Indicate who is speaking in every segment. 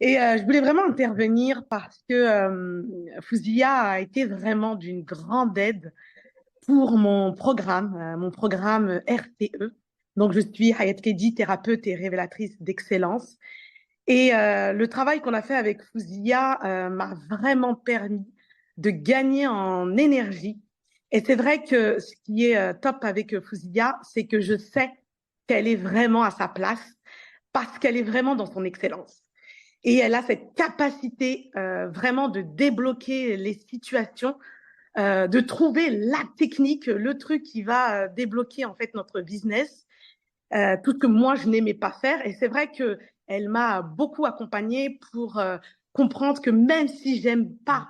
Speaker 1: Et je voulais vraiment intervenir parce que Fouzia a été vraiment d'une grande aide pour mon programme RTE. Donc, je suis Hayat Kedi, thérapeute et révélatrice d'excellence. Et le travail qu'on a fait avec Fouzia m'a vraiment permis de gagner en énergie. Et c'est vrai que ce qui est top avec Fouzia, c'est que je sais qu'elle est vraiment à sa place parce qu'elle est vraiment dans son excellence. Et elle a cette capacité vraiment de débloquer les situations, de trouver la technique, le truc qui va débloquer en fait notre business, tout ce que moi je n'aimais pas faire. Et c'est vrai que elle m'a beaucoup accompagnée pour comprendre que même si j'aime pas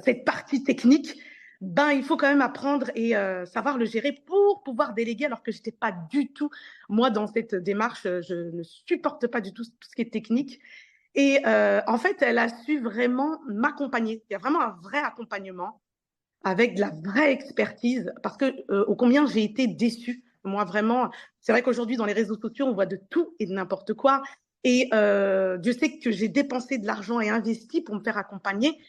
Speaker 1: cette partie technique, ben il faut quand même apprendre et savoir le gérer pour pouvoir déléguer, alors que j'étais pas du tout moi dans cette démarche. Je ne supporte pas du tout tout ce qui est technique. Et en fait, elle a su vraiment m'accompagner. Il y a vraiment un vrai accompagnement avec de la vraie expertise, parce que ô combien j'ai été déçue. Moi, vraiment, c'est vrai qu'aujourd'hui, dans les réseaux sociaux, on voit de tout et de n'importe quoi. Et Dieu sait que j'ai dépensé de l'argent et investi pour me faire accompagner.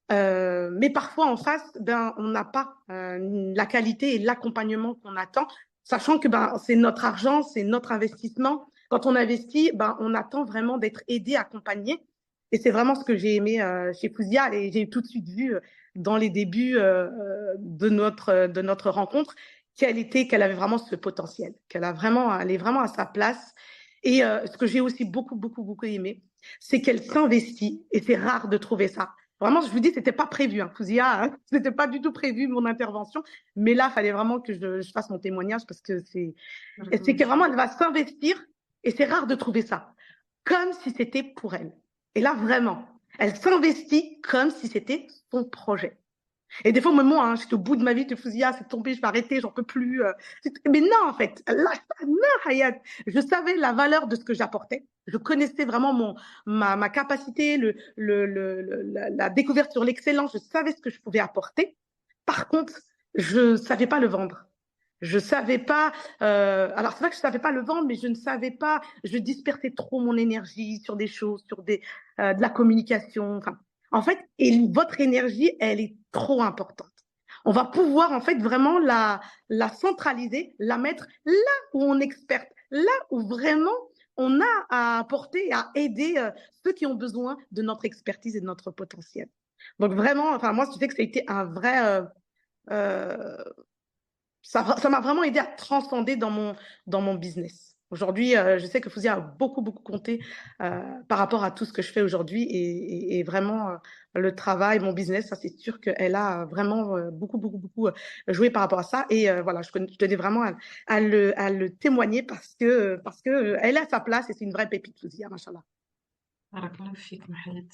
Speaker 1: Mais parfois, en face, ben, on n'a pas la qualité et l'accompagnement qu'on attend, sachant que ben, c'est notre argent, c'est notre investissement. Quand on investit, ben, on attend vraiment d'être aidé, accompagné. Et c'est vraiment ce que j'ai aimé chez Fouzia. Et j'ai tout de suite vu dans les débuts de notre rencontre qu'elle avait vraiment ce potentiel, elle est vraiment à sa place. Et ce que j'ai aussi beaucoup aimé, c'est qu'elle s'investit, et c'est rare de trouver ça. Vraiment, je vous dis, c'était pas prévu, hein, Fouzia, hein, c'était pas du tout prévu mon intervention, mais là, il fallait vraiment que je fasse mon témoignage parce que c'est que vraiment, elle va s'investir, et c'est rare de trouver ça, comme si c'était pour elle. Et là, vraiment, elle s'investit comme si c'était son projet. Et des fois, même moi, hein, j'étais au bout de ma vie, je me suis dit, ah, c'est tombé, je vais arrêter, j'en peux plus. Mais non, en fait, lâche pas, non, Hayat. Je savais la valeur de ce que j'apportais. Je connaissais vraiment ma capacité, la découverte sur l'excellence. Je savais ce que je pouvais apporter. Par contre, je ne savais pas le vendre. Je savais pas. Alors c'est vrai que je savais pas le vendre, mais je ne savais pas. Je dispersais trop mon énergie sur des choses, sur de la communication. Enfin, en fait, et votre énergie, elle est trop importante. On va pouvoir en fait vraiment la centraliser, la mettre là où on experte, là où vraiment on a à apporter, à aider ceux qui ont besoin de notre expertise et de notre potentiel. Donc vraiment, enfin moi, je sais que ça a été un vrai euh, ça m'a vraiment aidé à transcender dans mon business. Aujourd'hui, je sais que Fouzia a beaucoup compté par rapport à tout ce que je fais aujourd'hui et vraiment le travail, mon business, ça c'est sûr qu'elle a vraiment beaucoup joué par rapport à ça. Et voilà, je tenais vraiment à le témoigner parce que elle a sa place et c'est une vraie pépite, Fouzia, machallah.
Speaker 2: بارك الله فيك محيط.